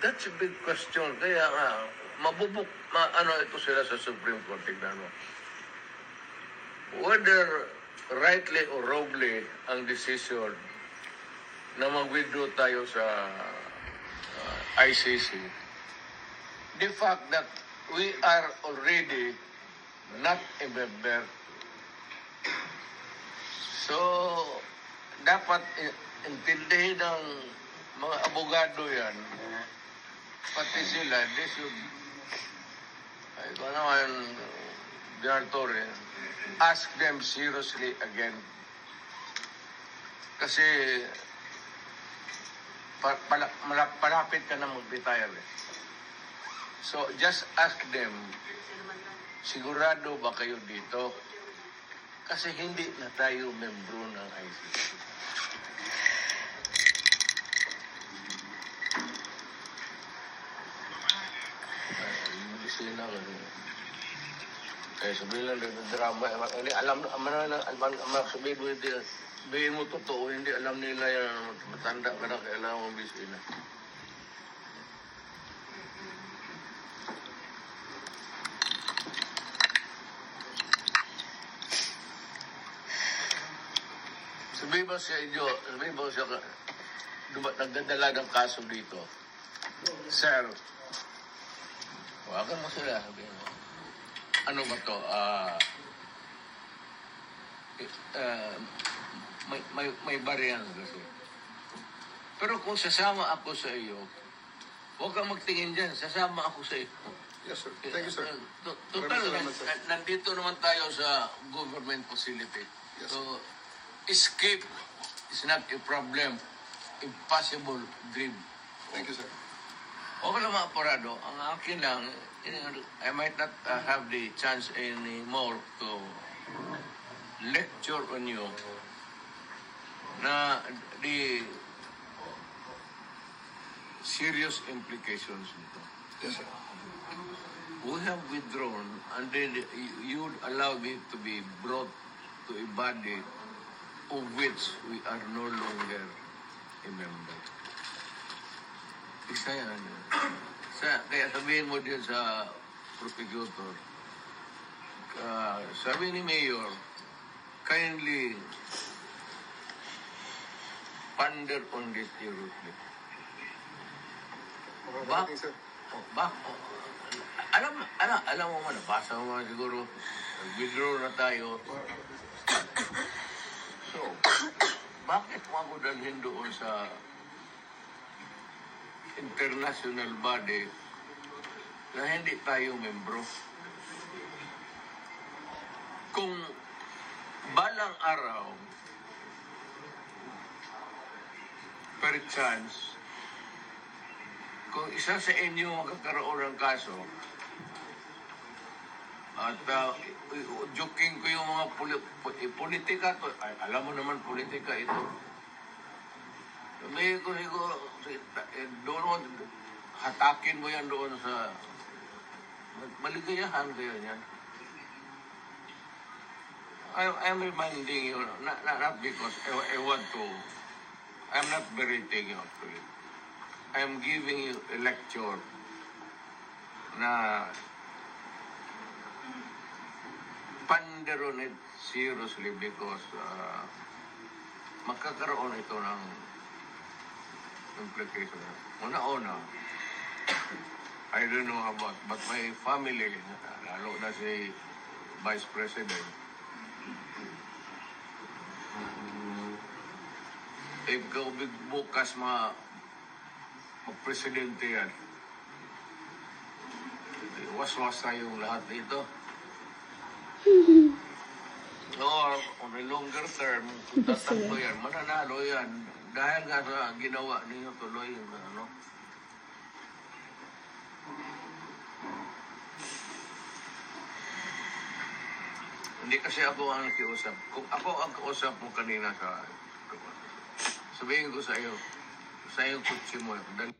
That's a big question. Kaya nga, ano ito sila sa Supreme Court, tignan mo. Whether rightly or wrongly ang decision na mag-withdraw tayo sa ICC, the fact that we are already not a member. So, dapat intindihin ng mga abogado yan, pati sila, they should, ito naman, General Torre, ask them seriously again. Kasi, palapit ka na mag-retire. So, just ask them, sigurado ba kayo dito? Kasi hindi na tayo membro ng ICC. Medisina ko. Kaya sabihin lang ng drama. Alam sabihin mo hindi. Sabihin mo totoo, hindi alam nila yan. Matanda ka na, kailangan mong bisina. Sabihin mo siya inyo, sabihin mo siya, nagdadala ng kaso dito. Sir, huwagan mo sila, sabihin mo. Ano ba to? May bariyan kasi. Pero kung sasama ako sa iyo, huwag kang magtingin dyan, sasama ako sa iyo. Yes, sir. Thank you, sir. Total, nandito naman tayo sa government facility. Yes, so, escape is not a problem. Impossible dream. Thank you, sir. Okay lang mga parado. Ang akin lang, I might not have the chance anymore to lecture on you na the serious implications nito. Yes, sir. We have withdrawn and then you allow me to be brought to a body of which we are no longer a member. Isa yan. Kaya sabihin mo din sa prosecutor, sabi ni Mayor, kindly ponder on this seriously. Alam mo man, nabasa mo man siguro, withdraw na tayo. So, bakit mo ako dalhin doon sa international body na hindi tayo membro? Kung balang araw, per chance, kung isa sa inyo magkakaroon ng kaso, at joking ko yung mga politika, alam mo naman politika ito. Sabihin ko siguro, doon, hatakin mo yan doon sa maligayahan kayo yan. I'm reminding you, not because I want to, I'm not berating you actually. I'm giving you a lecture na ponder on it seriously because magkakaroon ito ng implication. Una-una, I don't know about, but my family, lalo na si Vice President, ikaw bukas mag-presidente yan. Was-was tayong lahat dito. Or on a longer term, kung tatakbo yan, mananalo yan. Dahil nga sa ginawa ninyo tuloy, ano. Hindi kasi ako ang nakiusap. Kung ako ang kausap mo kanina sabihin ko sa iyo kutsi mo, dali